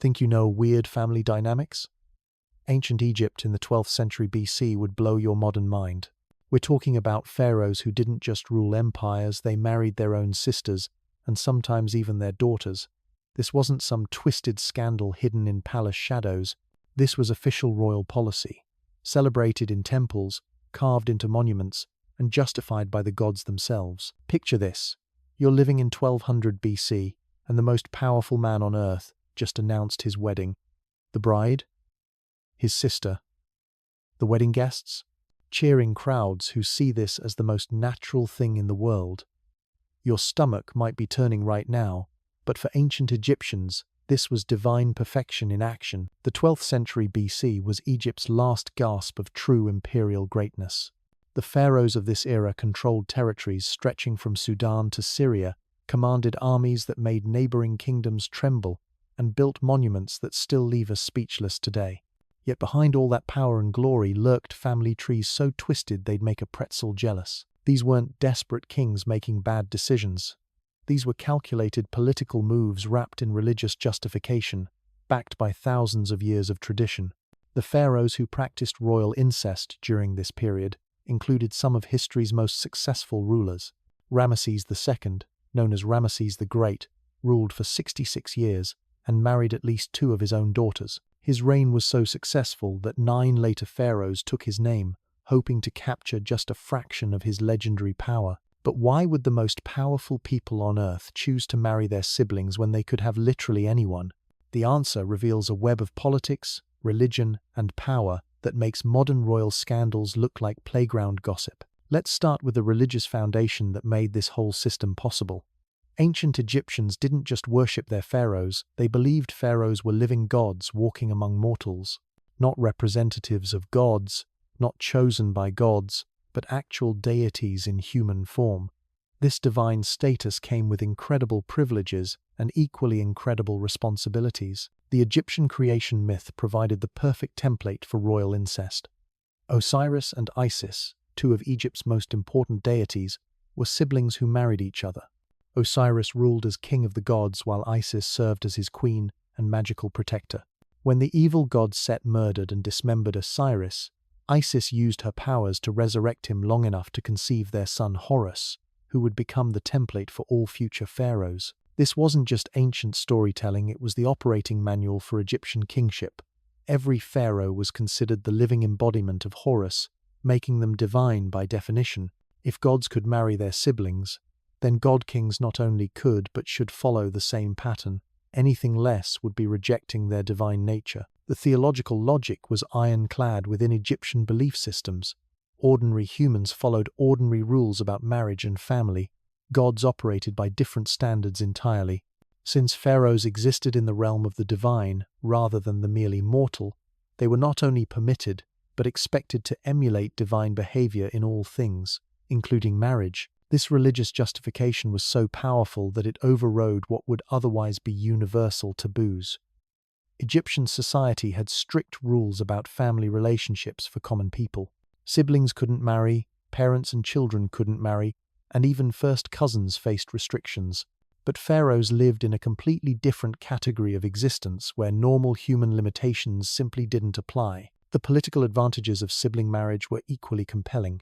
Think you know weird family dynamics? Ancient Egypt in the 12th century BC would blow your modern mind. We're talking about pharaohs who didn't just rule empires, they married their own sisters, and sometimes even their daughters. This wasn't some twisted scandal hidden in palace shadows. This was official royal policy, celebrated in temples, carved into monuments, and justified by the gods themselves. Picture this. You're living in 1200 BC, and the most powerful man on earth just announced his wedding. The bride? His sister. The wedding guests? Cheering crowds who see this as the most natural thing in the world. Your stomach might be turning right now, but for ancient Egyptians, this was divine perfection in action. The 12th century BC was Egypt's last gasp of true imperial greatness. The pharaohs of this era controlled territories stretching from Sudan to Syria, commanded armies that made neighboring kingdoms tremble, and built monuments that still leave us speechless today. Yet behind all that power and glory lurked family trees so twisted they'd make a pretzel jealous. These weren't desperate kings making bad decisions. These were calculated political moves wrapped in religious justification, backed by thousands of years of tradition. The pharaohs who practiced royal incest during this period included some of history's most successful rulers. Ramesses II, known as Ramesses the Great, ruled for 66 years and married at least 2 of his own daughters. His reign was so successful that 9 later pharaohs took his name, hoping to capture just a fraction of his legendary power. But why would the most powerful people on earth choose to marry their siblings when they could have literally anyone? The answer reveals a web of politics, religion, and power that makes modern royal scandals look like playground gossip. Let's start with the religious foundation that made this whole system possible. Ancient Egyptians didn't just worship their pharaohs, they believed pharaohs were living gods walking among mortals. Not representatives of gods, not chosen by gods, but actual deities in human form. This divine status came with incredible privileges and equally incredible responsibilities. The Egyptian creation myth provided the perfect template for royal incest. Osiris and Isis, 2 of Egypt's most important deities, were siblings who married each other. Osiris ruled as king of the gods while Isis served as his queen and magical protector. When the evil god Set murdered and dismembered Osiris, Isis used her powers to resurrect him long enough to conceive their son Horus, who would become the template for all future pharaohs. This wasn't just ancient storytelling, it was the operating manual for Egyptian kingship. Every pharaoh was considered the living embodiment of Horus, making them divine by definition. If gods could marry their siblings, then god-kings not only could but should follow the same pattern. Anything less would be rejecting their divine nature. The theological logic was ironclad within Egyptian belief systems. Ordinary humans followed ordinary rules about marriage and family. Gods operated by different standards entirely. Since pharaohs existed in the realm of the divine rather than the merely mortal, they were not only permitted but expected to emulate divine behavior in all things, including marriage. This religious justification was so powerful that it overrode what would otherwise be universal taboos. Egyptian society had strict rules about family relationships for common people. Siblings couldn't marry, parents and children couldn't marry, and even first cousins faced restrictions. But pharaohs lived in a completely different category of existence where normal human limitations simply didn't apply. The political advantages of sibling marriage were equally compelling.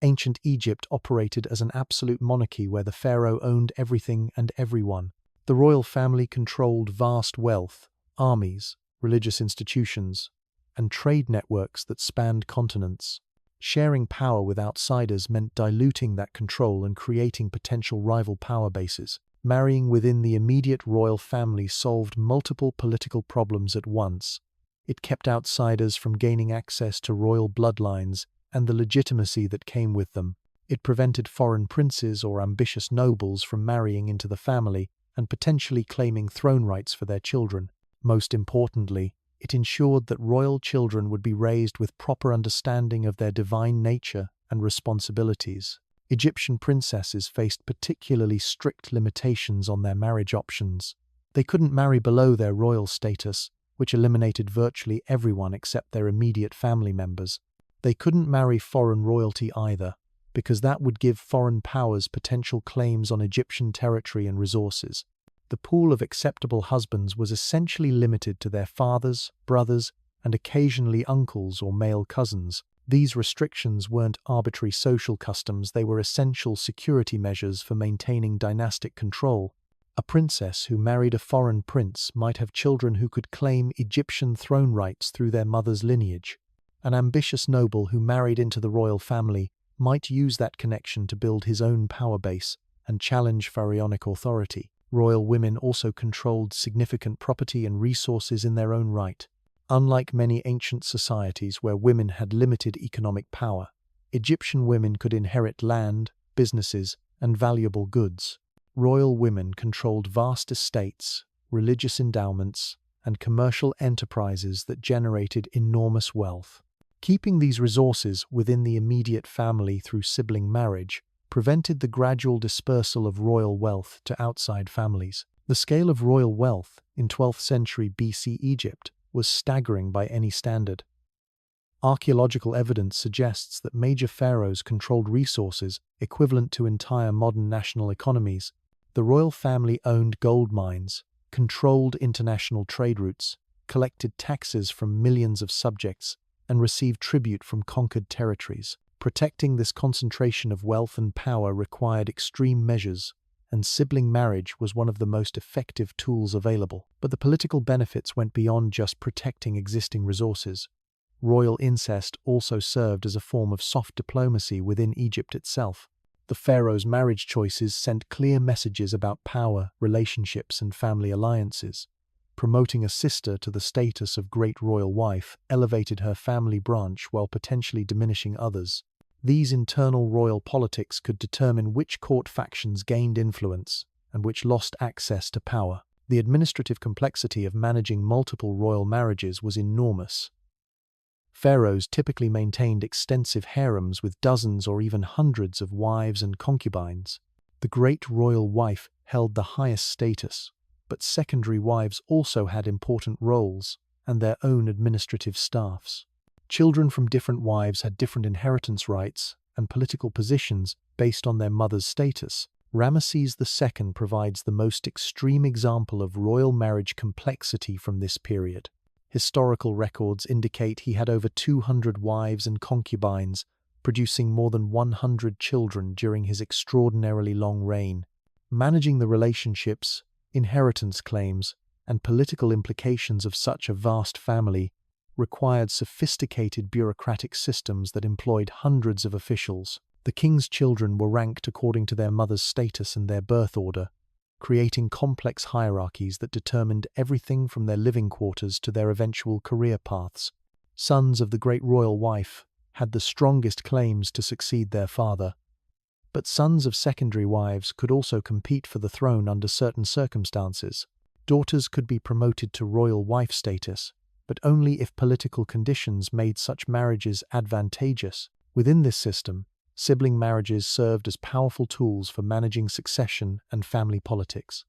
Ancient Egypt operated as an absolute monarchy where the pharaoh owned everything and everyone. The royal family controlled vast wealth, armies, religious institutions, and trade networks that spanned continents. Sharing power with outsiders meant diluting that control and creating potential rival power bases. Marrying within the immediate royal family solved multiple political problems at once. It kept outsiders from gaining access to royal bloodlines and the legitimacy that came with them. It prevented foreign princes or ambitious nobles from marrying into the family and potentially claiming throne rights for their children. Most importantly, it ensured that royal children would be raised with proper understanding of their divine nature and responsibilities. Egyptian princesses faced particularly strict limitations on their marriage options. They couldn't marry below their royal status, which eliminated virtually everyone except their immediate family members. They couldn't marry foreign royalty either, because that would give foreign powers potential claims on Egyptian territory and resources. the pool of acceptable husbands was essentially limited to their fathers, brothers, and occasionally uncles or male cousins. These restrictions weren't arbitrary social customs, they were essential security measures for maintaining dynastic control. A princess who married a foreign prince might have children who could claim Egyptian throne rights through their mother's lineage. An ambitious noble who married into the royal family might use that connection to build his own power base and challenge pharaonic authority. Royal women also controlled significant property and resources in their own right. Unlike many ancient societies where women had limited economic power, Egyptian women could inherit land, businesses, and valuable goods. Royal women controlled vast estates, religious endowments, and commercial enterprises that generated enormous wealth. Keeping these resources within the immediate family through sibling marriage prevented the gradual dispersal of royal wealth to outside families. The scale of royal wealth in 12th century BC Egypt was staggering by any standard. Archaeological evidence suggests that major pharaohs controlled resources equivalent to entire modern national economies. The royal family owned gold mines, controlled international trade routes, collected taxes from millions of subjects, and received tribute from conquered territories. Protecting this concentration of wealth and power required extreme measures, and sibling marriage was one of the most effective tools available. But the political benefits went beyond just protecting existing resources. Royal incest also served as a form of soft diplomacy within Egypt itself. The pharaoh's marriage choices sent clear messages about power, relationships, and family alliances. Promoting a sister to the status of great royal wife elevated her family branch while potentially diminishing others. These internal royal politics could determine which court factions gained influence and which lost access to power. The administrative complexity of managing multiple royal marriages was enormous. Pharaohs typically maintained extensive harems with dozens or even hundreds of wives and concubines. The great royal wife held the highest status, but secondary wives also had important roles and their own administrative staffs. Children from different wives had different inheritance rights and political positions based on their mother's status. Ramesses II provides the most extreme example of royal marriage complexity from this period. Historical records indicate he had over 200 wives and concubines, producing more than 100 children during his extraordinarily long reign. Managing the relationships, inheritance claims, and political implications of such a vast family required sophisticated bureaucratic systems that employed hundreds of officials. The king's children were ranked according to their mother's status and their birth order, creating complex hierarchies that determined everything from their living quarters to their eventual career paths. Sons of the great royal wife had the strongest claims to succeed their father, but sons of secondary wives could also compete for the throne under certain circumstances. Daughters could be promoted to royal wife status, but only if political conditions made such marriages advantageous. Within this system, sibling marriages served as powerful tools for managing succession and family politics.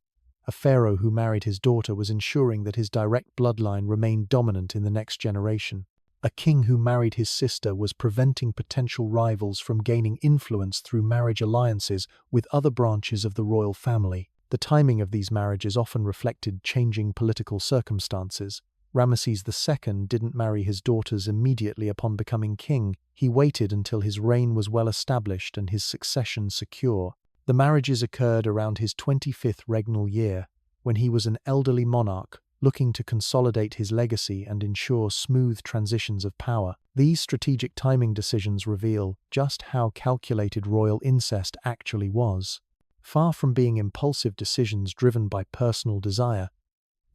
A pharaoh who married his daughter was ensuring that his direct bloodline remained dominant in the next generation. A king who married his sister was preventing potential rivals from gaining influence through marriage alliances with other branches of the royal family. The timing of these marriages often reflected changing political circumstances. Ramesses II didn't marry his daughters immediately upon becoming king. He waited until his reign was well established and his succession secure. The marriages occurred around his 25th regnal year, when he was an elderly monarch looking to consolidate his legacy and ensure smooth transitions of power. These strategic timing decisions reveal just how calculated royal incest actually was. Far from being impulsive decisions driven by personal desire,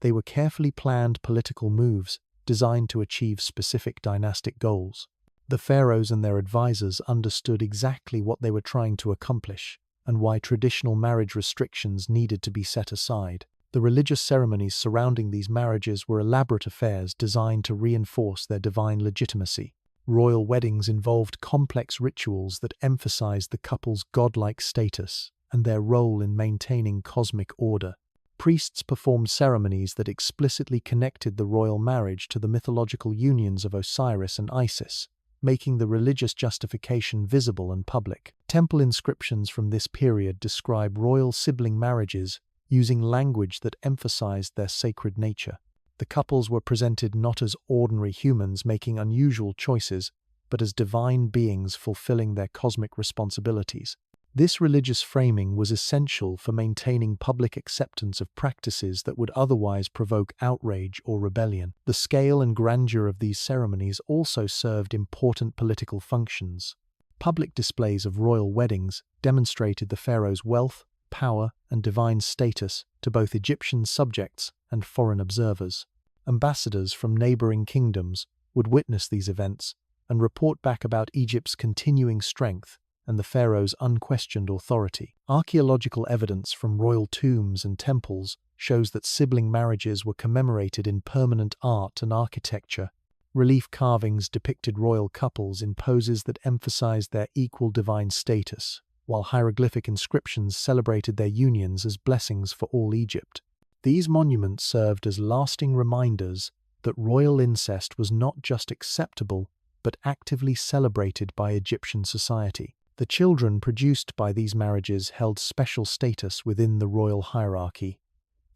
they were carefully planned political moves designed to achieve specific dynastic goals. The pharaohs and their advisors understood exactly what they were trying to accomplish and why traditional marriage restrictions needed to be set aside. The religious ceremonies surrounding these marriages were elaborate affairs designed to reinforce their divine legitimacy. Royal weddings involved complex rituals that emphasized the couple's godlike status and their role in maintaining cosmic order. Priests performed ceremonies that explicitly connected the royal marriage to the mythological unions of Osiris and Isis, making the religious justification visible and public. Temple inscriptions from this period describe royal sibling marriages using language that emphasized their sacred nature. The couples were presented not as ordinary humans making unusual choices, but as divine beings fulfilling their cosmic responsibilities. This religious framing was essential for maintaining public acceptance of practices that would otherwise provoke outrage or rebellion. The scale and grandeur of these ceremonies also served important political functions. Public displays of royal weddings demonstrated the pharaoh's wealth, power, and divine status to both Egyptian subjects and foreign observers. Ambassadors from neighboring kingdoms would witness these events and report back about Egypt's continuing strength and the pharaoh's unquestioned authority. Archaeological evidence from royal tombs and temples shows that sibling marriages were commemorated in permanent art and architecture. Relief carvings depicted royal couples in poses that emphasized their equal divine status, while hieroglyphic inscriptions celebrated their unions as blessings for all Egypt. These monuments served as lasting reminders that royal incest was not just acceptable, but actively celebrated by Egyptian society. The children produced by these marriages held special status within the royal hierarchy.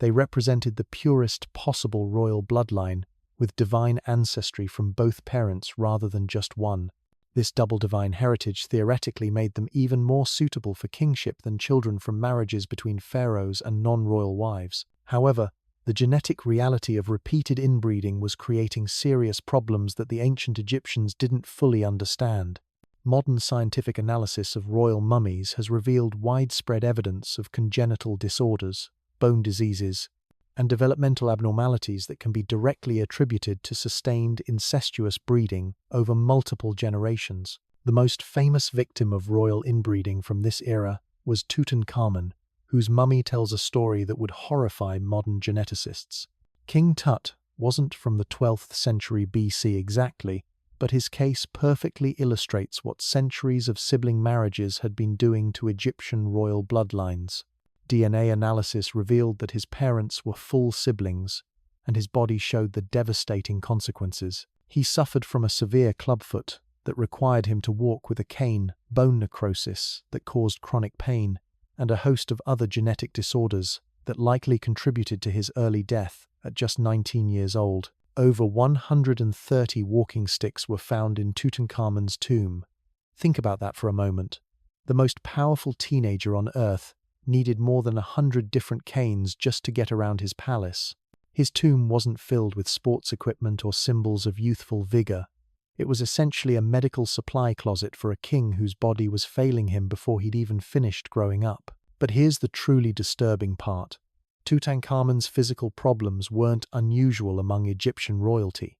They represented the purest possible royal bloodline, with divine ancestry from both parents rather than just one. This double divine heritage theoretically made them even more suitable for kingship than children from marriages between pharaohs and non-royal wives. However, the genetic reality of repeated inbreeding was creating serious problems that the ancient Egyptians didn't fully understand. Modern scientific analysis of royal mummies has revealed widespread evidence of congenital disorders, bone diseases, and developmental abnormalities that can be directly attributed to sustained incestuous breeding over multiple generations. The most famous victim of royal inbreeding from this era was Tutankhamun, whose mummy tells a story that would horrify modern geneticists. King Tut wasn't from the 12th century BC exactly, but his case perfectly illustrates what centuries of sibling marriages had been doing to Egyptian royal bloodlines. DNA analysis revealed that his parents were full siblings, and his body showed the devastating consequences. He suffered from a severe clubfoot that required him to walk with a cane, bone necrosis that caused chronic pain, and a host of other genetic disorders that likely contributed to his early death at just 19 years old. Over 130 walking sticks were found in Tutankhamun's tomb. Think about that for a moment. The most powerful teenager on Earth needed more than 100 different canes just to get around his palace. His tomb wasn't filled with sports equipment or symbols of youthful vigor. It was essentially a medical supply closet for a king whose body was failing him before he'd even finished growing up. But here's the truly disturbing part. Tutankhamun's physical problems weren't unusual among Egyptian royalty.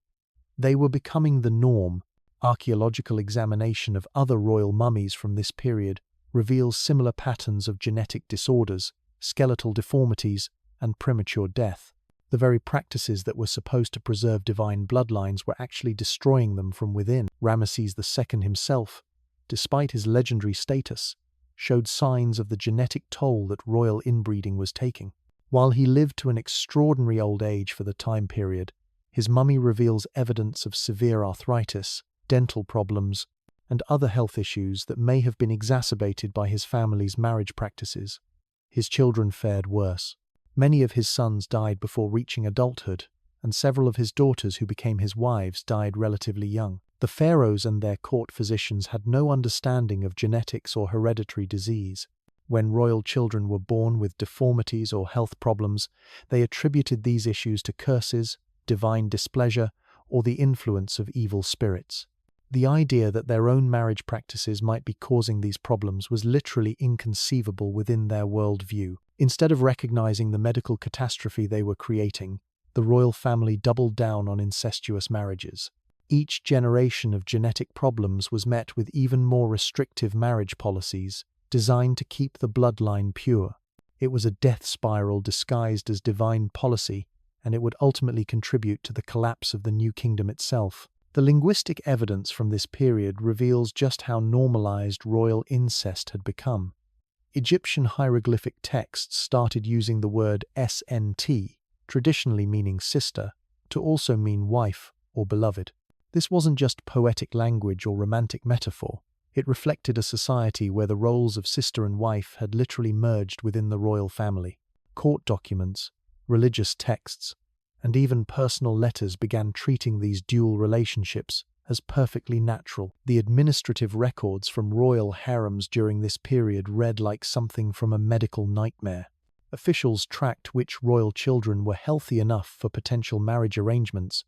They were becoming the norm. Archaeological examination of other royal mummies from this period reveals similar patterns of genetic disorders, skeletal deformities, and premature death. The very practices that were supposed to preserve divine bloodlines were actually destroying them from within. Ramesses II himself, despite his legendary status, showed signs of the genetic toll that royal inbreeding was taking. While he lived to an extraordinary old age for the time period, his mummy reveals evidence of severe arthritis, dental problems, and other health issues that may have been exacerbated by his family's marriage practices. His children fared worse. Many of his sons died before reaching adulthood, and several of his daughters who became his wives died relatively young. The pharaohs and their court physicians had no understanding of genetics or hereditary disease. When royal children were born with deformities or health problems, they attributed these issues to curses, divine displeasure, or the influence of evil spirits. The idea that their own marriage practices might be causing these problems was literally inconceivable within their worldview. Instead of recognizing the medical catastrophe they were creating, the royal family doubled down on incestuous marriages. Each generation of genetic problems was met with even more restrictive marriage policies, designed to keep the bloodline pure. It was a death spiral disguised as divine policy, and it would ultimately contribute to the collapse of the new kingdom itself. The linguistic evidence from this period reveals just how normalized royal incest had become. Egyptian hieroglyphic texts started using the word SNT, traditionally meaning sister, to also mean wife or beloved. This wasn't just poetic language or romantic metaphor. It reflected a society where the roles of sister and wife had literally merged within the royal family. Court documents, religious texts, and even personal letters began treating these dual relationships as perfectly natural. The administrative records from royal harems during this period read like something from a medical nightmare. Officials tracked which royal children were healthy enough for potential marriage arrangements,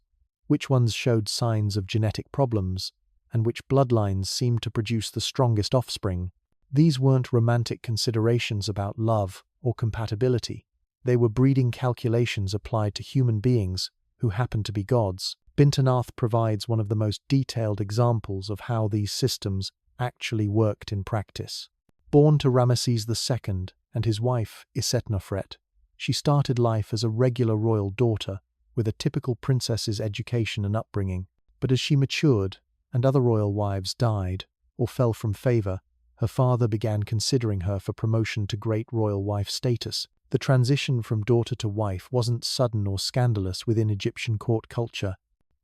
which ones showed signs of genetic problems, and which bloodlines seemed to produce the strongest offspring. These weren't romantic considerations about love or compatibility. They were breeding calculations applied to human beings who happened to be gods. Bintanath provides one of the most detailed examples of how these systems actually worked in practice. Born to Ramesses II and his wife Isetnofret, she started life as a regular royal daughter with a typical princess's education and upbringing. But as she matured and other royal wives died or fell from favor, her father began considering her for promotion to great royal wife status. The transition from daughter to wife wasn't sudden or scandalous within Egyptian court culture.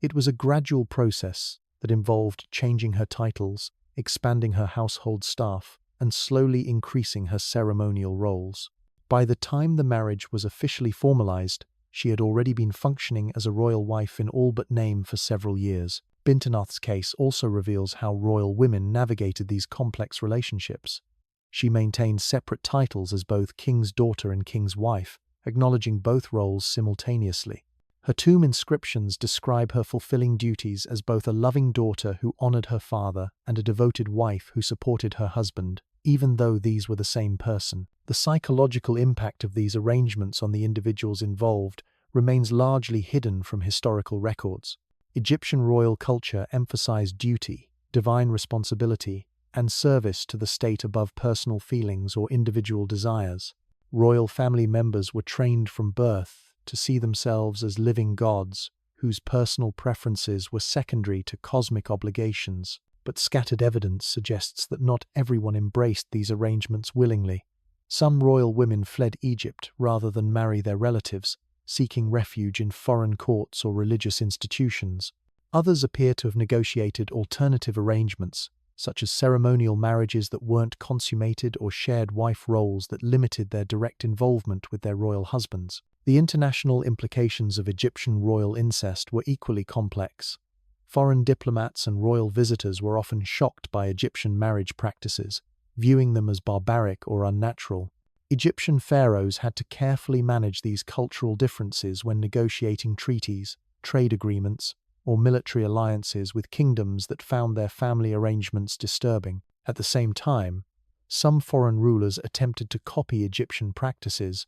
It was a gradual process that involved changing her titles, expanding her household staff, and slowly increasing her ceremonial roles. By the time the marriage was officially formalized, she had already been functioning as a royal wife in all but name for several years. Bintanath's case also reveals how royal women navigated these complex relationships. She maintained separate titles as both king's daughter and king's wife, acknowledging both roles simultaneously. Her tomb inscriptions describe her fulfilling duties as both a loving daughter who honored her father and a devoted wife who supported her husband, even though these were the same person. The psychological impact of these arrangements on the individuals involved remains largely hidden from historical records. Egyptian royal culture emphasized duty, divine responsibility, and service to the state above personal feelings or individual desires. Royal family members were trained from birth to see themselves as living gods whose personal preferences were secondary to cosmic obligations. But scattered evidence suggests that not everyone embraced these arrangements willingly. Some royal women fled Egypt rather than marry their relatives, seeking refuge in foreign courts or religious institutions. Others appear to have negotiated alternative arrangements, such as ceremonial marriages that weren't consummated or shared wife roles that limited their direct involvement with their royal husbands. The international implications of Egyptian royal incest were equally complex. Foreign diplomats and royal visitors were often shocked by Egyptian marriage practices, viewing them as barbaric or unnatural. Egyptian pharaohs had to carefully manage these cultural differences when negotiating treaties, trade agreements, or military alliances with kingdoms that found their family arrangements disturbing. At the same time, some foreign rulers attempted to copy Egyptian practices,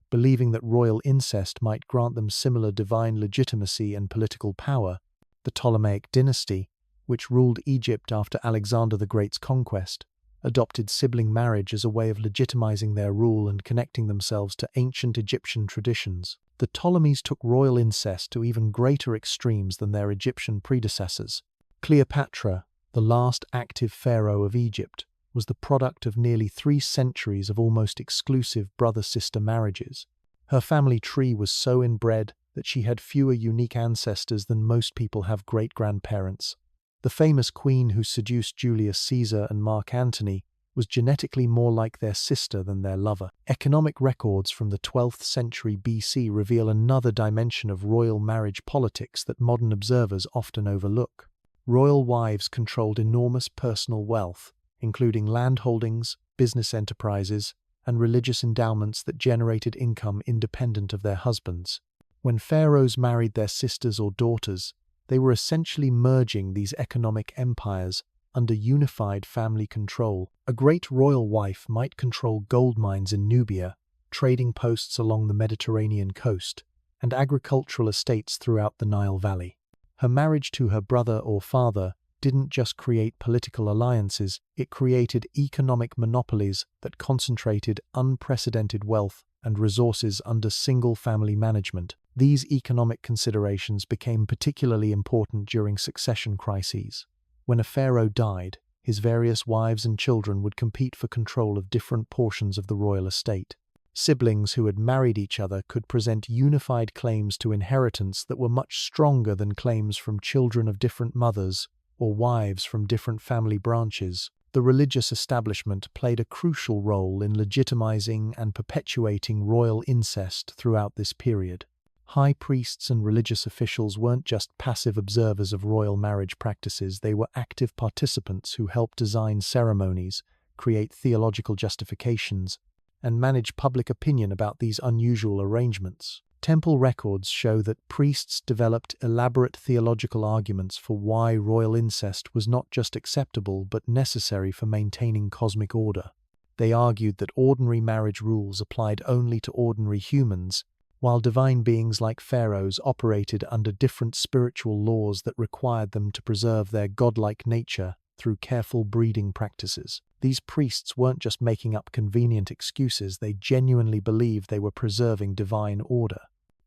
believing that royal incest might grant them similar divine legitimacy and political power. The Ptolemaic dynasty, which ruled Egypt after Alexander the Great's conquest, adopted sibling marriage as a way of legitimizing their rule and connecting themselves to ancient Egyptian traditions. The Ptolemies took royal incest to even greater extremes than their Egyptian predecessors. Cleopatra, the last active pharaoh of Egypt, was the product of nearly 3 centuries of almost exclusive brother-sister marriages. Her family tree was so inbred that she had fewer unique ancestors than most people have great-grandparents. The famous queen who seduced Julius Caesar and Mark Antony was genetically more like their sister than their lover. Economic records from the 12th century BC reveal another dimension of royal marriage politics that modern observers often overlook. Royal wives controlled enormous personal wealth, including landholdings, business enterprises, and religious endowments that generated income independent of their husbands. When pharaohs married their sisters or daughters, they were essentially merging these economic empires under unified family control. A great royal wife might control gold mines in Nubia, trading posts along the Mediterranean coast, and agricultural estates throughout the Nile Valley. Her marriage to her brother or father didn't just create political alliances, it created economic monopolies that concentrated unprecedented wealth and resources under single family management. These economic considerations became particularly important during succession crises. When a pharaoh died, his various wives and children would compete for control of different portions of the royal estate. Siblings who had married each other could present unified claims to inheritance that were much stronger than claims from children of different mothers or wives from different family branches. The religious establishment played a crucial role in legitimizing and perpetuating royal incest throughout this period. High priests and religious officials weren't just passive observers of royal marriage practices, they were active participants who helped design ceremonies, create theological justifications, and manage public opinion about these unusual arrangements. Temple records show that priests developed elaborate theological arguments for why royal incest was not just acceptable but necessary for maintaining cosmic order. They argued that ordinary marriage rules applied only to ordinary humans, while divine beings like pharaohs operated under different spiritual laws that required them to preserve their godlike nature through careful breeding practices. These priests weren't just making up convenient excuses, they genuinely believed they were preserving divine order.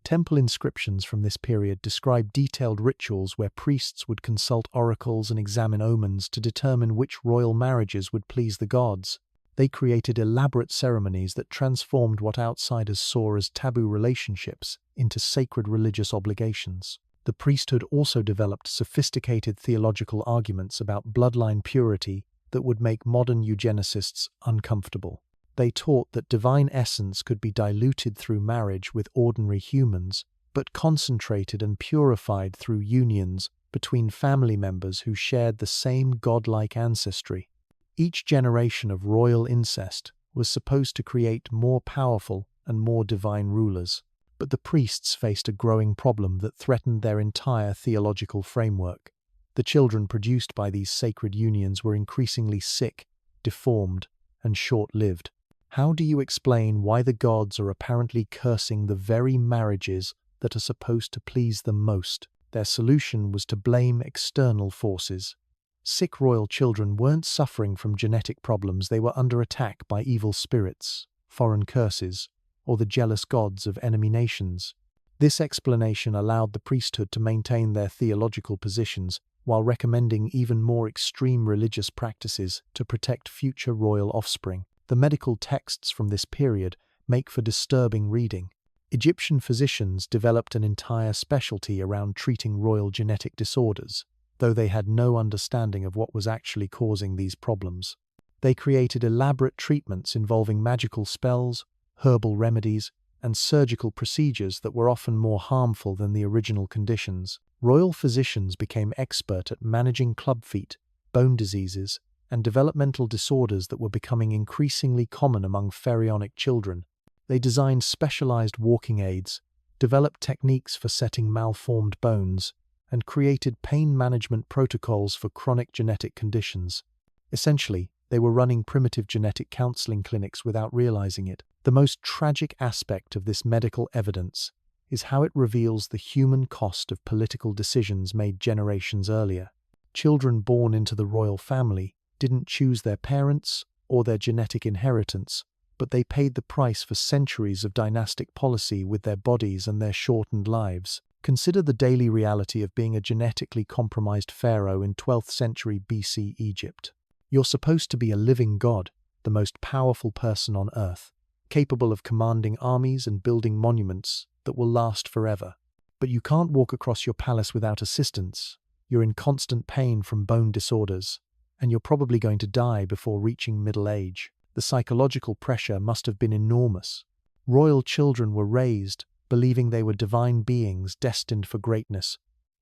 Temple inscriptions from this period describe detailed rituals where priests would consult oracles and examine omens to determine which royal marriages would please the gods. They created elaborate ceremonies that transformed what outsiders saw as taboo relationships into sacred religious obligations. The priesthood also developed sophisticated theological arguments about bloodline purity that would make modern eugenicists uncomfortable. They taught that divine essence could be diluted through marriage with ordinary humans, but concentrated and purified through unions between family members who shared the same godlike ancestry. Each generation of royal incest was supposed to create more powerful and more divine rulers, but the priests faced a growing problem that threatened their entire theological framework. The children produced by these sacred unions were increasingly sick, deformed, and short-lived. How do you explain why the gods are apparently cursing the very marriages that are supposed to please them most? Their solution was to blame external forces. Sick royal children weren't suffering from genetic problems, they were under attack by evil spirits, foreign curses, or the jealous gods of enemy nations. This explanation allowed the priesthood to maintain their theological positions while recommending even more extreme religious practices to protect future royal offspring. The medical texts from this period make for disturbing reading. Egyptian physicians developed an entire specialty around treating royal genetic disorders, though they had no understanding of what was actually causing these problems. They created elaborate treatments involving magical spells, herbal remedies, and surgical procedures that were often more harmful than the original conditions. Royal physicians became expert at managing clubfoot, bone diseases, and developmental disorders that were becoming increasingly common among pharaonic children. They designed specialized walking aids, developed techniques for setting malformed bones, and created pain management protocols for chronic genetic conditions. Essentially, they were running primitive genetic counseling clinics without realizing it. The most tragic aspect of this medical evidence is how it reveals the human cost of political decisions made generations earlier. Children born into the royal family didn't choose their parents or their genetic inheritance, but they paid the price for centuries of dynastic policy with their bodies and their shortened lives. Consider the daily reality of being a genetically compromised pharaoh in 12th century BC Egypt. You're supposed to be a living god, the most powerful person on earth, capable of commanding armies and building monuments that will last forever. But you can't walk across your palace without assistance. You're in constant pain from bone disorders, and you're probably going to die before reaching middle age. The psychological pressure must have been enormous. Royal children were raised believing they were divine beings destined for greatness,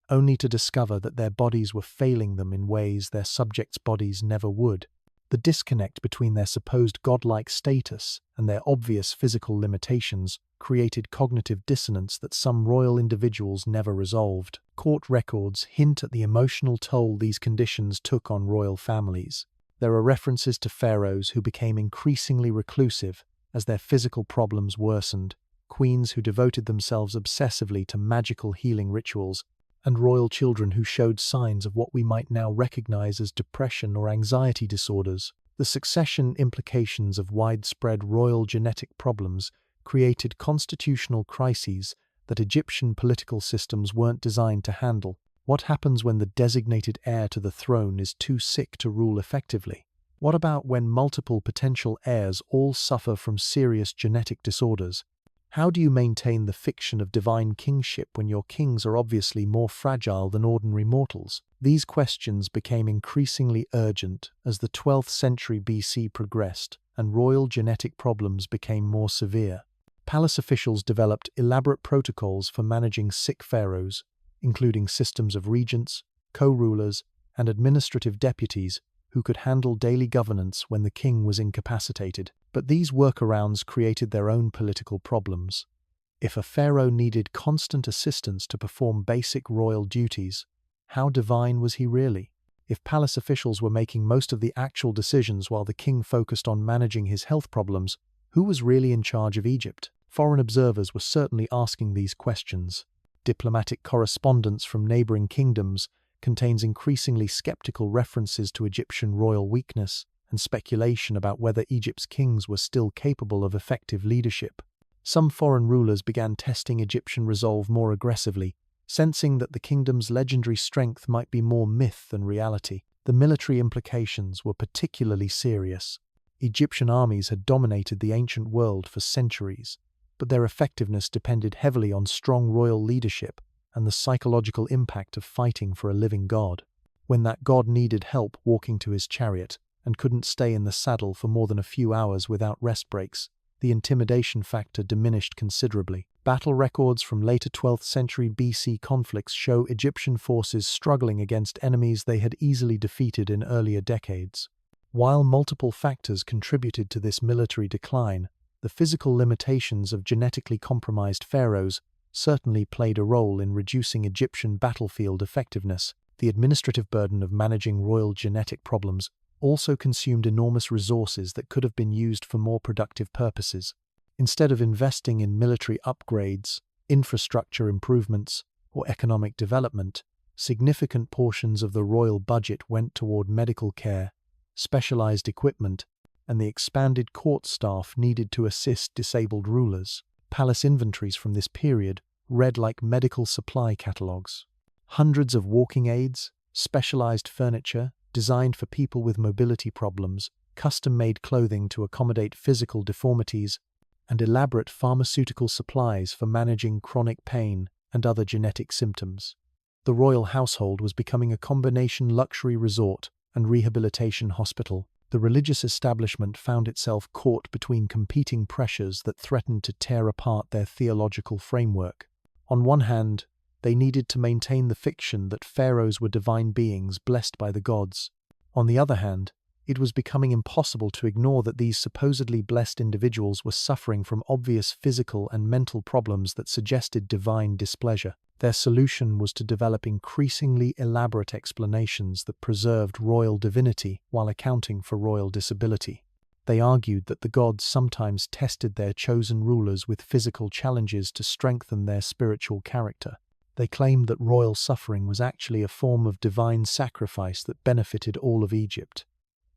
only to discover that their bodies were failing them in ways their subjects' bodies never would. The disconnect between their supposed godlike status and their obvious physical limitations created cognitive dissonance that some royal individuals never resolved. Court records hint at the emotional toll these conditions took on royal families. There are references to pharaohs who became increasingly reclusive as their physical problems worsened, queens who devoted themselves obsessively to magical healing rituals, and royal children who showed signs of what we might now recognize as depression or anxiety disorders. The succession implications of widespread royal genetic problems created constitutional crises that Egyptian political systems weren't designed to handle. What happens when the designated heir to the throne is too sick to rule effectively? What about when multiple potential heirs all suffer from serious genetic disorders? How do you maintain the fiction of divine kingship when your kings are obviously more fragile than ordinary mortals? These questions became increasingly urgent as the 12th century BC progressed and royal genetic problems became more severe. Palace officials developed elaborate protocols for managing sick pharaohs, including systems of regents, co-rulers, and administrative deputies who could handle daily governance when the king was incapacitated. But these workarounds created their own political problems. If a pharaoh needed constant assistance to perform basic royal duties, how divine was he really? If palace officials were making most of the actual decisions while the king focused on managing his health problems, who was really in charge of Egypt? Foreign observers were certainly asking these questions. Diplomatic correspondence from neighboring kingdoms contains increasingly skeptical references to Egyptian royal weakness and speculation about whether Egypt's kings were still capable of effective leadership. Some foreign rulers began testing Egyptian resolve more aggressively, sensing that the kingdom's legendary strength might be more myth than reality. The military implications were particularly serious. Egyptian armies had dominated the ancient world for centuries, but their effectiveness depended heavily on strong royal leadership and the psychological impact of fighting for a living god. When that god needed help walking to his chariot and couldn't stay in the saddle for more than a few hours without rest breaks, the intimidation factor diminished considerably. Battle records from later 12th century BC conflicts show Egyptian forces struggling against enemies they had easily defeated in earlier decades. While multiple factors contributed to this military decline, the physical limitations of genetically compromised pharaohs certainly played a role in reducing Egyptian battlefield effectiveness. The administrative burden of managing royal genetic problems also consumed enormous resources that could have been used for more productive purposes. Instead of investing in military upgrades, infrastructure improvements, or economic development, significant portions of the royal budget went toward medical care, specialized equipment, and the expanded court staff needed to assist disabled rulers. Palace inventories from this period read like medical supply catalogs. Hundreds of walking aids, specialized furniture designed for people with mobility problems, custom-made clothing to accommodate physical deformities, and elaborate pharmaceutical supplies for managing chronic pain and other genetic symptoms. The royal household was becoming a combination luxury resort and rehabilitation hospital. The religious establishment found itself caught between competing pressures that threatened to tear apart their theological framework. On one hand, they needed to maintain the fiction that pharaohs were divine beings blessed by the gods. On the other hand, it was becoming impossible to ignore that these supposedly blessed individuals were suffering from obvious physical and mental problems that suggested divine displeasure. Their solution was to develop increasingly elaborate explanations that preserved royal divinity while accounting for royal disability. They argued that the gods sometimes tested their chosen rulers with physical challenges to strengthen their spiritual character. They claimed that royal suffering was actually a form of divine sacrifice that benefited all of Egypt.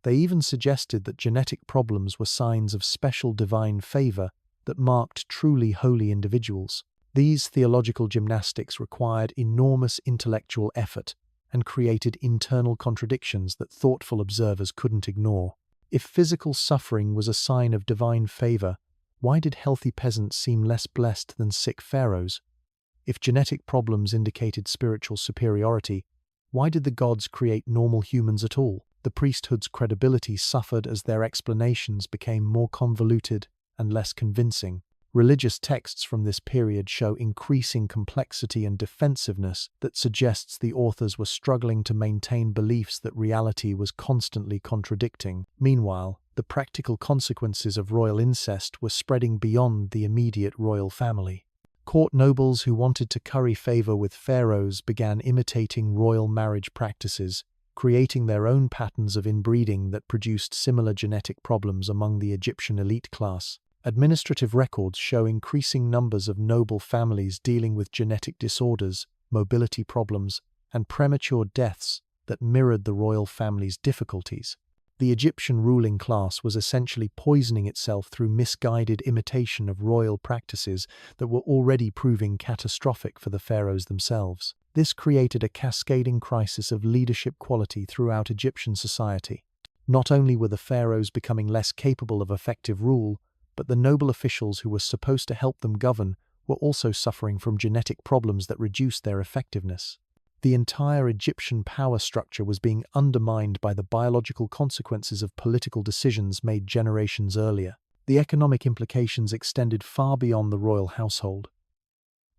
They even suggested that genetic problems were signs of special divine favor that marked truly holy individuals. These theological gymnastics required enormous intellectual effort and created internal contradictions that thoughtful observers couldn't ignore. If physical suffering was a sign of divine favor, why did healthy peasants seem less blessed than sick pharaohs? If genetic problems indicated spiritual superiority, why did the gods create normal humans at all? The priesthood's credibility suffered as their explanations became more convoluted and less convincing. Religious texts from this period show increasing complexity and defensiveness that suggests the authors were struggling to maintain beliefs that reality was constantly contradicting. Meanwhile, the practical consequences of royal incest were spreading beyond the immediate royal family. Court nobles who wanted to curry favor with pharaohs began imitating royal marriage practices, creating their own patterns of inbreeding that produced similar genetic problems among the Egyptian elite class. Administrative records show increasing numbers of noble families dealing with genetic disorders, mobility problems, and premature deaths that mirrored the royal family's difficulties. The Egyptian ruling class was essentially poisoning itself through misguided imitation of royal practices that were already proving catastrophic for the pharaohs themselves. This created a cascading crisis of leadership quality throughout Egyptian society. Not only were the pharaohs becoming less capable of effective rule, but the noble officials who were supposed to help them govern were also suffering from genetic problems that reduced their effectiveness. The entire Egyptian power structure was being undermined by the biological consequences of political decisions made generations earlier. The economic implications extended far beyond the royal household.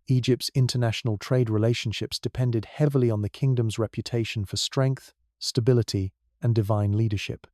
Egypt's international trade relationships depended heavily on the kingdom's reputation for strength, stability, and divine leadership.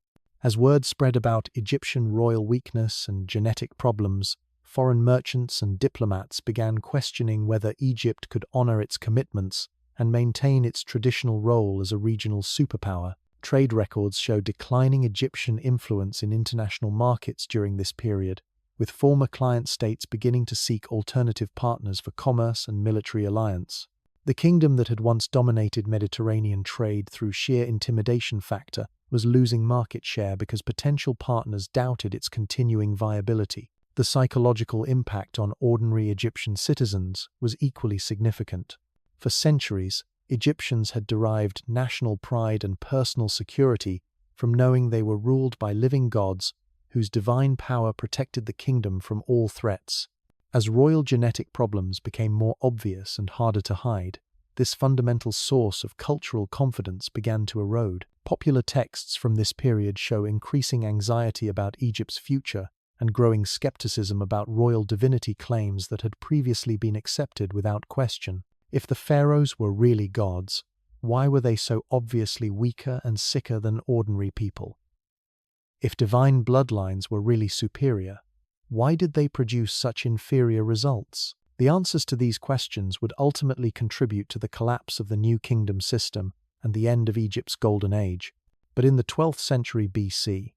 As word spread about Egyptian royal weakness and genetic problems, foreign merchants and diplomats began questioning whether Egypt could honor its commitments and maintain its traditional role as a regional superpower. Trade records show declining Egyptian influence in international markets during this period, with former client states beginning to seek alternative partners for commerce and military alliance. The kingdom that had once dominated Mediterranean trade through sheer intimidation factor was losing market share because potential partners doubted its continuing viability. The psychological impact on ordinary Egyptian citizens was equally significant. For centuries, Egyptians had derived national pride and personal security from knowing they were ruled by living gods whose divine power protected the kingdom from all threats. As royal genetic problems became more obvious and harder to hide, this fundamental source of cultural confidence began to erode. Popular texts from this period show increasing anxiety about Egypt's future and growing skepticism about royal divinity claims that had previously been accepted without question. If the pharaohs were really gods, why were they so obviously weaker and sicker than ordinary people? If divine bloodlines were really superior, why did they produce such inferior results? The answers to these questions would ultimately contribute to the collapse of the New Kingdom system and the end of Egypt's Golden Age. But in the 12th century BC,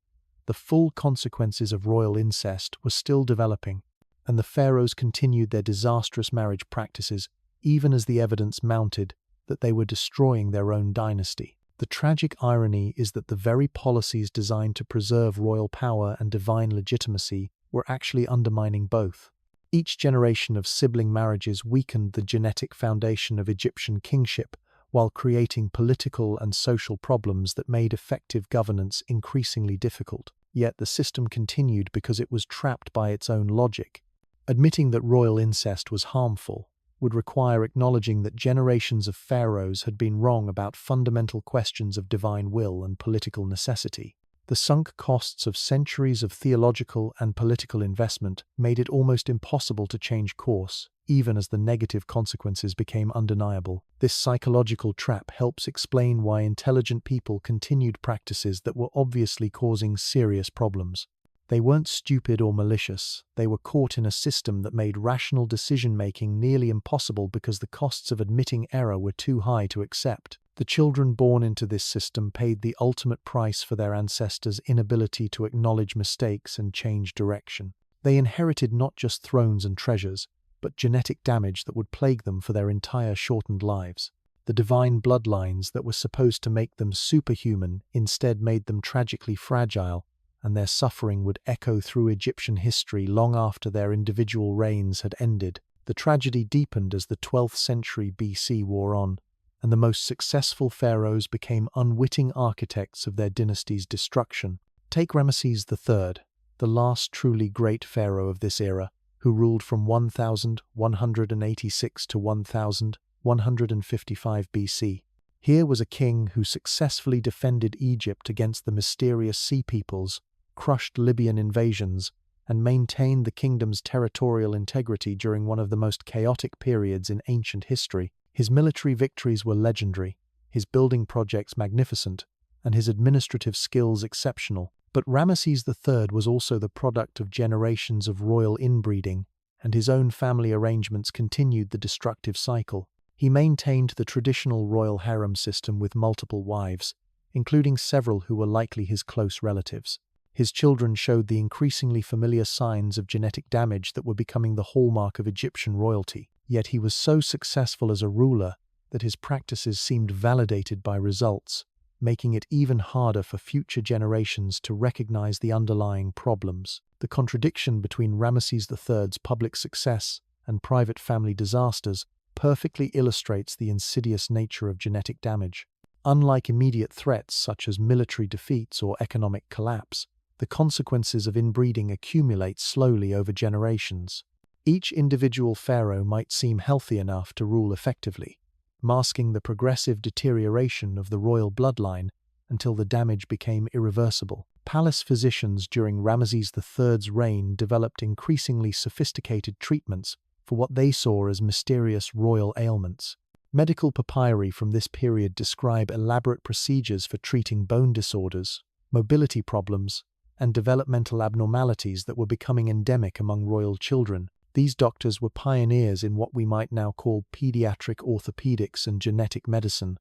the full consequences of royal incest were still developing, and the pharaohs continued their disastrous marriage practices even as the evidence mounted that they were destroying their own dynasty. The tragic irony is that the very policies designed to preserve royal power and divine legitimacy were actually undermining both. Each generation of sibling marriages weakened the genetic foundation of Egyptian kingship while creating political and social problems that made effective governance increasingly difficult. Yet the system continued because it was trapped by its own logic. Admitting that royal incest was harmful would require acknowledging that generations of pharaohs had been wrong about fundamental questions of divine will and political necessity. The sunk costs of centuries of theological and political investment made it almost impossible to change course, even as the negative consequences became undeniable. This psychological trap helps explain why intelligent people continued practices that were obviously causing serious problems. They weren't stupid or malicious, they were caught in a system that made rational decision-making nearly impossible because the costs of admitting error were too high to accept. The children born into this system paid the ultimate price for their ancestors' inability to acknowledge mistakes and change direction. They inherited not just thrones and treasures, but genetic damage that would plague them for their entire shortened lives. The divine bloodlines that were supposed to make them superhuman instead made them tragically fragile, and their suffering would echo through Egyptian history long after their individual reigns had ended. The tragedy deepened as the 12th century BC wore on, and the most successful pharaohs became unwitting architects of their dynasty's destruction. Take Ramesses III, the last truly great pharaoh of this era, who ruled from 1186 to 1155 BC. Here was a king who successfully defended Egypt against the mysterious sea peoples, crushed Libyan invasions, and maintained the kingdom's territorial integrity during one of the most chaotic periods in ancient history. His military victories were legendary, his building projects magnificent, and his administrative skills exceptional. But Ramesses III was also the product of generations of royal inbreeding, and his own family arrangements continued the destructive cycle. He maintained the traditional royal harem system with multiple wives, including several who were likely his close relatives. His children showed the increasingly familiar signs of genetic damage that were becoming the hallmark of Egyptian royalty. Yet he was so successful as a ruler that his practices seemed validated by results, making it even harder for future generations to recognize the underlying problems. The contradiction between Ramesses III's public success and private family disasters perfectly illustrates the insidious nature of genetic damage. Unlike immediate threats such as military defeats or economic collapse, the consequences of inbreeding accumulate slowly over generations. Each individual pharaoh might seem healthy enough to rule effectively, masking the progressive deterioration of the royal bloodline until the damage became irreversible. Palace physicians during Ramesses III's reign developed increasingly sophisticated treatments for what they saw as mysterious royal ailments. Medical papyri from this period describe elaborate procedures for treating bone disorders, mobility problems, and developmental abnormalities that were becoming endemic among royal children. These doctors were pioneers in what we might now call pediatric orthopedics and genetic medicine.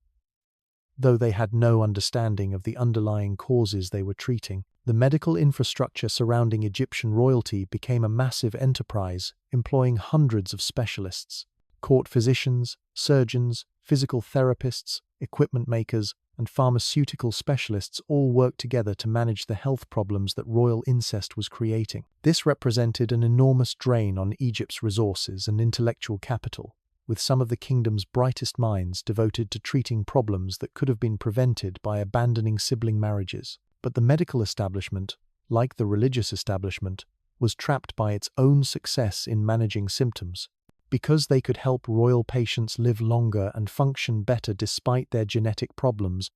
Though they had no understanding of the underlying causes they were treating, the medical infrastructure surrounding Egyptian royalty became a massive enterprise, employing hundreds of specialists. Court physicians, surgeons, physical therapists, equipment makers, and pharmaceutical specialists all worked together to manage the health problems that royal incest was creating. This represented an enormous drain on Egypt's resources and intellectual capital, with some of the kingdom's brightest minds devoted to treating problems that could have been prevented by abandoning sibling marriages. But the medical establishment, like the religious establishment, was trapped by its own success in managing symptoms. Because they could help royal patients live longer and function better despite their genetic problems,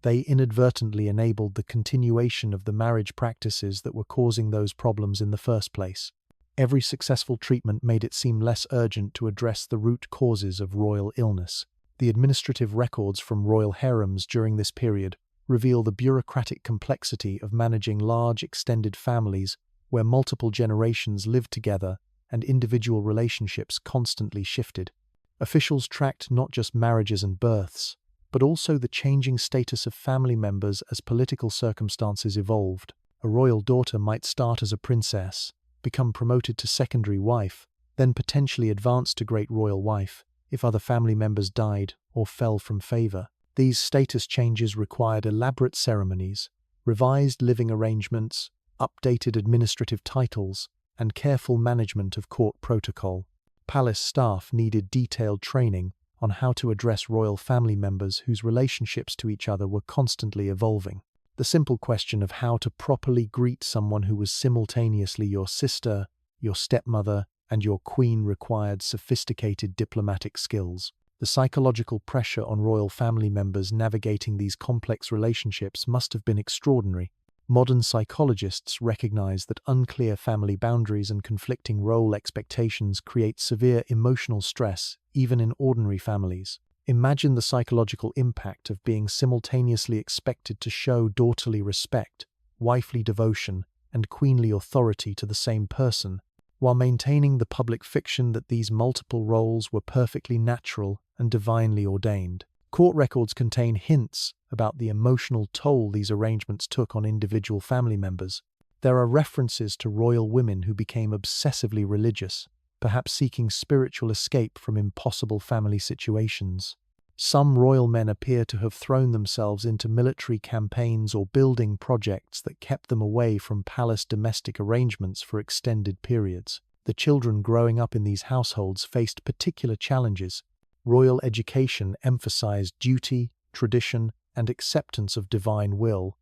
they inadvertently enabled the continuation of the marriage practices that were causing those problems in the first place. Every successful treatment made it seem less urgent to address the root causes of royal illness. The administrative records from royal harems during this period reveal the bureaucratic complexity of managing large extended families where multiple generations lived together and individual relationships constantly shifted. Officials tracked not just marriages and births, but also the changing status of family members as political circumstances evolved. A royal daughter might start as a princess, become promoted to secondary wife, then potentially advance to great royal wife if other family members died or fell from favor. These status changes required elaborate ceremonies, revised living arrangements, updated administrative titles, and careful management of court protocol. Palace staff needed detailed training on how to address royal family members whose relationships to each other were constantly evolving. The simple question of how to properly greet someone who was simultaneously your sister, your stepmother, and your queen required sophisticated diplomatic skills. The psychological pressure on royal family members navigating these complex relationships must have been extraordinary. Modern psychologists recognize that unclear family boundaries and conflicting role expectations create severe emotional stress, even in ordinary families. Imagine the psychological impact of being simultaneously expected to show daughterly respect, wifely devotion, and queenly authority to the same person, while maintaining the public fiction that these multiple roles were perfectly natural and divinely ordained. Court records contain hints about the emotional toll these arrangements took on individual family members. There are references to royal women who became obsessively religious, perhaps seeking spiritual escape from impossible family situations. Some royal men appear to have thrown themselves into military campaigns or building projects that kept them away from palace domestic arrangements for extended periods. The children growing up in these households faced particular challenges. Royal education emphasized duty, tradition, and acceptance of divine will,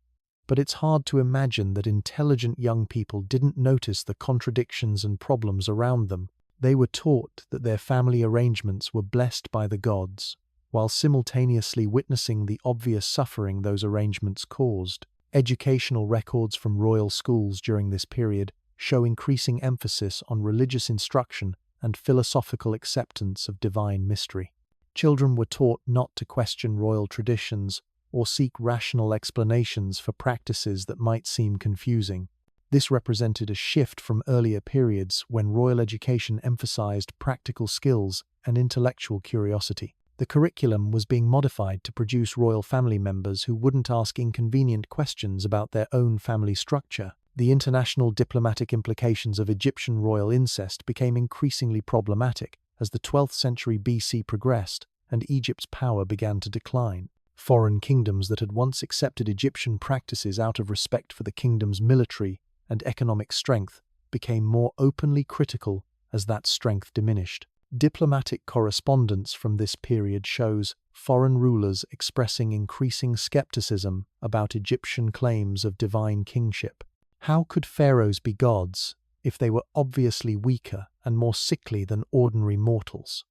but it's hard to imagine that intelligent young people didn't notice the contradictions and problems around them. They were taught that their family arrangements were blessed by the gods, while simultaneously witnessing the obvious suffering those arrangements caused. Educational records from royal schools during this period show increasing emphasis on religious instruction and philosophical acceptance of divine mystery. Children were taught not to question royal traditions or seek rational explanations for practices that might seem confusing. This represented a shift from earlier periods when royal education emphasized practical skills and intellectual curiosity. The curriculum was being modified to produce royal family members who wouldn't ask inconvenient questions about their own family structure. The international diplomatic implications of Egyptian royal incest became increasingly problematic as the 12th century BC progressed and Egypt's power began to decline. Foreign kingdoms that had once accepted Egyptian practices out of respect for the kingdom's military and economic strength became more openly critical as that strength diminished. Diplomatic correspondence from this period shows foreign rulers expressing increasing skepticism about Egyptian claims of divine kingship. How could pharaohs be gods if they were obviously weaker and more sickly than ordinary mortals?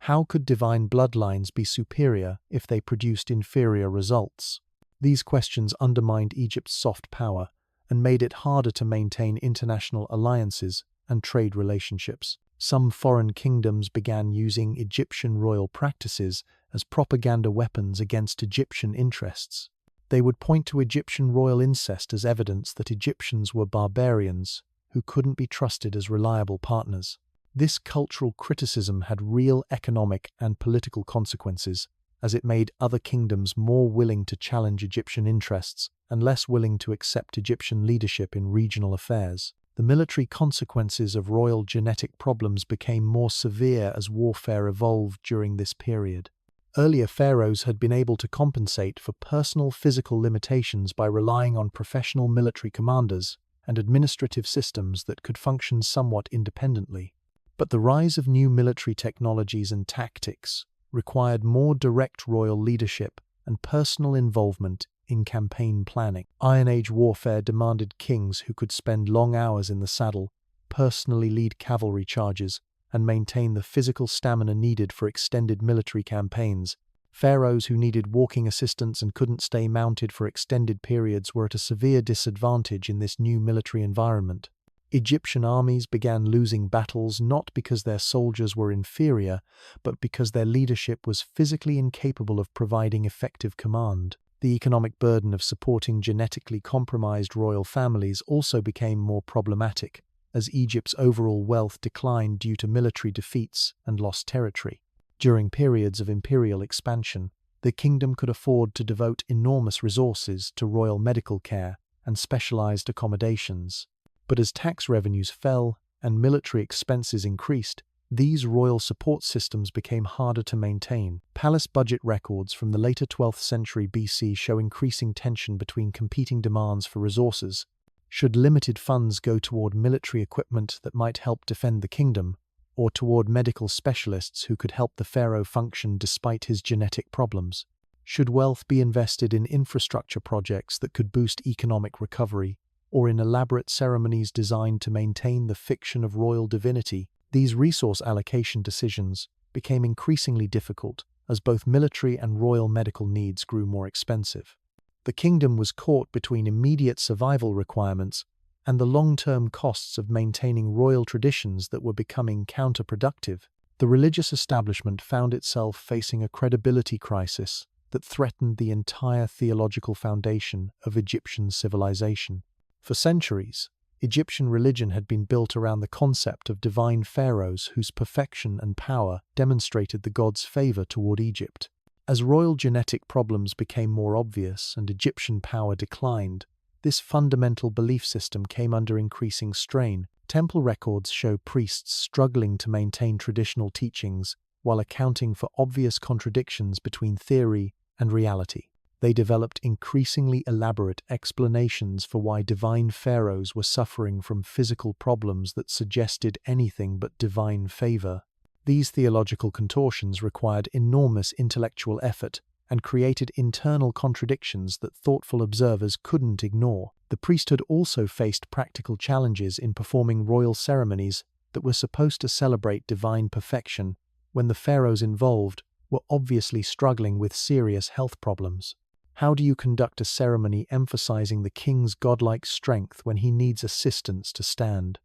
How could divine bloodlines be superior if they produced inferior results? These questions undermined Egypt's soft power and made it harder to maintain international alliances and trade relationships. Some foreign kingdoms began using Egyptian royal practices as propaganda weapons against Egyptian interests. They would point to Egyptian royal incest as evidence that Egyptians were barbarians who couldn't be trusted as reliable partners. This cultural criticism had real economic and political consequences, as it made other kingdoms more willing to challenge Egyptian interests and less willing to accept Egyptian leadership in regional affairs. The military consequences of royal genetic problems became more severe as warfare evolved during this period. Earlier pharaohs had been able to compensate for personal physical limitations by relying on professional military commanders and administrative systems that could function somewhat independently. But the rise of new military technologies and tactics required more direct royal leadership and personal involvement in campaign planning. Iron Age warfare demanded kings who could spend long hours in the saddle, personally lead cavalry charges, and maintain the physical stamina needed for extended military campaigns. Pharaohs who needed walking assistance and couldn't stay mounted for extended periods were at a severe disadvantage in this new military environment. Egyptian armies began losing battles not because their soldiers were inferior, but because their leadership was physically incapable of providing effective command. The economic burden of supporting genetically compromised royal families also became more problematic, as Egypt's overall wealth declined due to military defeats and lost territory. During periods of imperial expansion, the kingdom could afford to devote enormous resources to royal medical care and specialized accommodations. But as tax revenues fell and military expenses increased, these royal support systems became harder to maintain. Palace budget records from the later 12th century BC show increasing tension between competing demands for resources. Should limited funds go toward military equipment that might help defend the kingdom, or toward medical specialists who could help the pharaoh function despite his genetic problems? Should wealth be invested in infrastructure projects that could boost economic recovery, or in elaborate ceremonies designed to maintain the fiction of royal divinity? These resource allocation decisions became increasingly difficult as both military and royal medical needs grew more expensive. The kingdom was caught between immediate survival requirements and the long-term costs of maintaining royal traditions that were becoming counterproductive. The religious establishment found itself facing a credibility crisis that threatened the entire theological foundation of Egyptian civilization. For centuries, Egyptian religion had been built around the concept of divine pharaohs whose perfection and power demonstrated the gods' favor toward Egypt. As royal genetic problems became more obvious and Egyptian power declined, this fundamental belief system came under increasing strain. Temple records show priests struggling to maintain traditional teachings while accounting for obvious contradictions between theory and reality. They developed increasingly elaborate explanations for why divine pharaohs were suffering from physical problems that suggested anything but divine favor. These theological contortions required enormous intellectual effort and created internal contradictions that thoughtful observers couldn't ignore. The priesthood also faced practical challenges in performing royal ceremonies that were supposed to celebrate divine perfection when the pharaohs involved were obviously struggling with serious health problems. How do you conduct a ceremony emphasizing the king's godlike strength when he needs assistance to stand?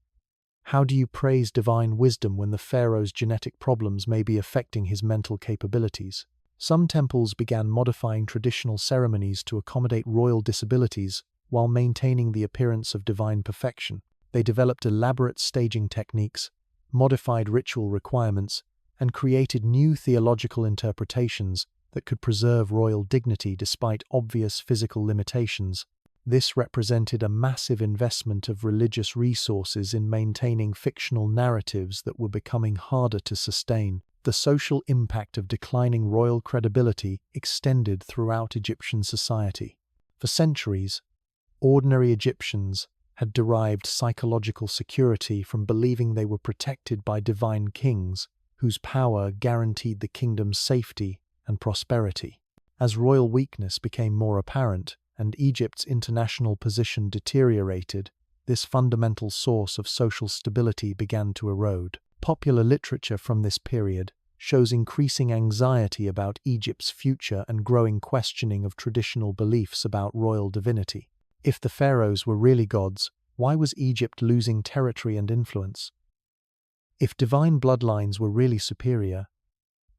How do you praise divine wisdom when the pharaoh's genetic problems may be affecting his mental capabilities? Some temples began modifying traditional ceremonies to accommodate royal disabilities while maintaining the appearance of divine perfection. They developed elaborate staging techniques, modified ritual requirements, and created new theological interpretations that could preserve royal dignity despite obvious physical limitations. This represented a massive investment of religious resources in maintaining fictional narratives that were becoming harder to sustain. The social impact of declining royal credibility extended throughout Egyptian society. For centuries, ordinary Egyptians had derived psychological security from believing they were protected by divine kings, whose power guaranteed the kingdom's safety and prosperity. As royal weakness became more apparent and Egypt's international position deteriorated, this fundamental source of social stability began to erode. Popular literature from this period shows increasing anxiety about Egypt's future and growing questioning of traditional beliefs about royal divinity. If the pharaohs were really gods, why was Egypt losing territory and influence? If divine bloodlines were really superior,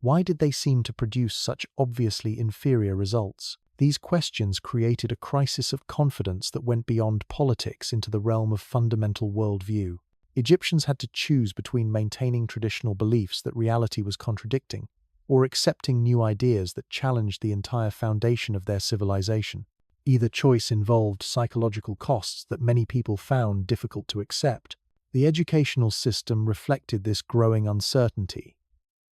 why did they seem to produce such obviously inferior results? These questions created a crisis of confidence that went beyond politics into the realm of fundamental worldview. Egyptians had to choose between maintaining traditional beliefs that reality was contradicting, or accepting new ideas that challenged the entire foundation of their civilization. Either choice involved psychological costs that many people found difficult to accept. The educational system reflected this growing uncertainty.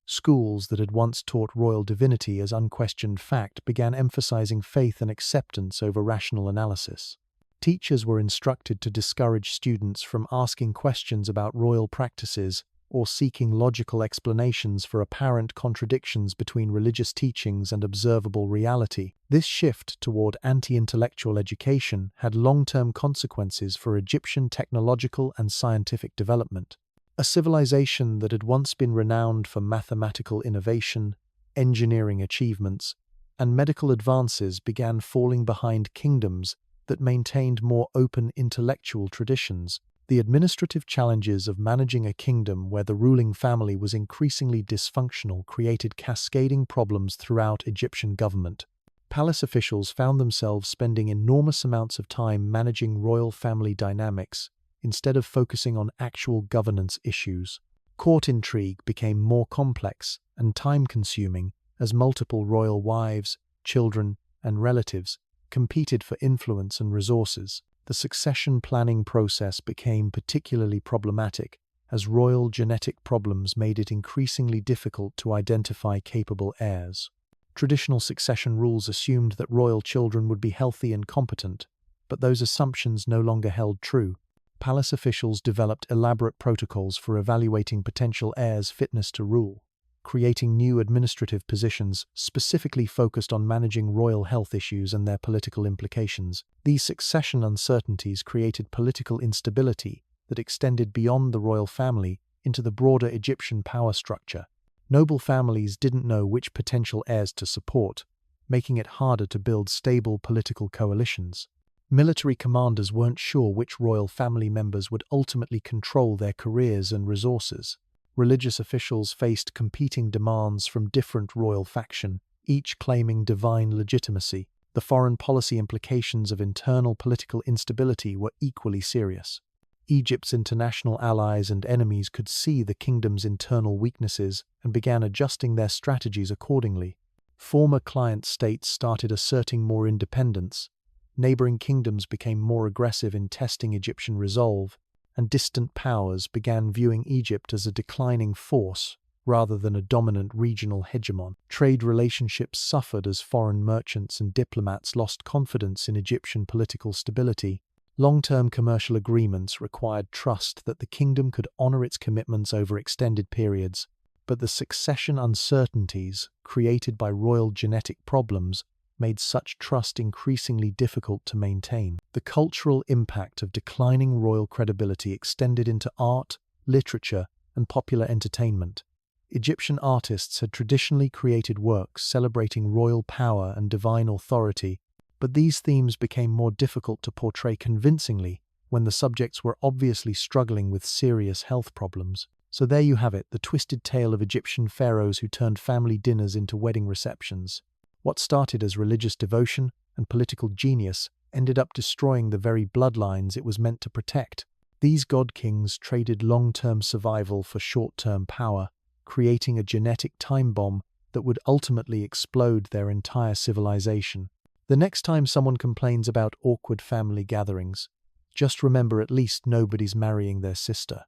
Schools that had once taught royal divinity as unquestioned fact began emphasizing faith and acceptance over rational analysis. Teachers were instructed to discourage students from asking questions about royal practices or seeking logical explanations for apparent contradictions between religious teachings and observable reality. This shift toward anti-intellectual education had long-term consequences for Egyptian technological and scientific development. A civilization that had once been renowned for mathematical innovation, engineering achievements, and medical advances began falling behind kingdoms that maintained more open intellectual traditions. The administrative challenges of managing a kingdom where the ruling family was increasingly dysfunctional created cascading problems throughout Egyptian government. Palace officials found themselves spending enormous amounts of time managing royal family dynamics instead of focusing on actual governance issues. Court intrigue became more complex and time-consuming as multiple royal wives, children, and relatives competed for influence and resources. The succession planning process became particularly problematic as royal genetic problems made it increasingly difficult to identify capable heirs. Traditional succession rules assumed that royal children would be healthy and competent, but those assumptions no longer held true. Palace officials developed elaborate protocols for evaluating potential heirs' fitness to rule, creating new administrative positions specifically focused on managing royal health issues and their political implications. These succession uncertainties created political instability that extended beyond the royal family into the broader Egyptian power structure. Noble families didn't know which potential heirs to support, making it harder to build stable political coalitions. Military commanders weren't sure which royal family members would ultimately control their careers and resources. Religious officials faced competing demands from different royal factions, each claiming divine legitimacy. The foreign policy implications of internal political instability were equally serious. Egypt's international allies and enemies could see the kingdom's internal weaknesses and began adjusting their strategies accordingly. Former client states started asserting more independence. Neighboring kingdoms became more aggressive in testing Egyptian resolve, and distant powers began viewing Egypt as a declining force rather than a dominant regional hegemon. Trade relationships suffered as foreign merchants and diplomats lost confidence in Egyptian political stability. Long-term commercial agreements required trust that the kingdom could honor its commitments over extended periods, but the succession uncertainties created by royal genetic problems made such trust increasingly difficult to maintain. The cultural impact of declining royal credibility extended into art, literature, and popular entertainment. Egyptian artists had traditionally created works celebrating royal power and divine authority, but these themes became more difficult to portray convincingly when the subjects were obviously struggling with serious health problems. So there you have it, the twisted tale of Egyptian pharaohs who turned family dinners into wedding receptions. What started as religious devotion and political genius ended up destroying the very bloodlines it was meant to protect. These god-kings traded long-term survival for short-term power, creating a genetic time bomb that would ultimately explode their entire civilization. The next time someone complains about awkward family gatherings, just remember at least nobody's marrying their sister.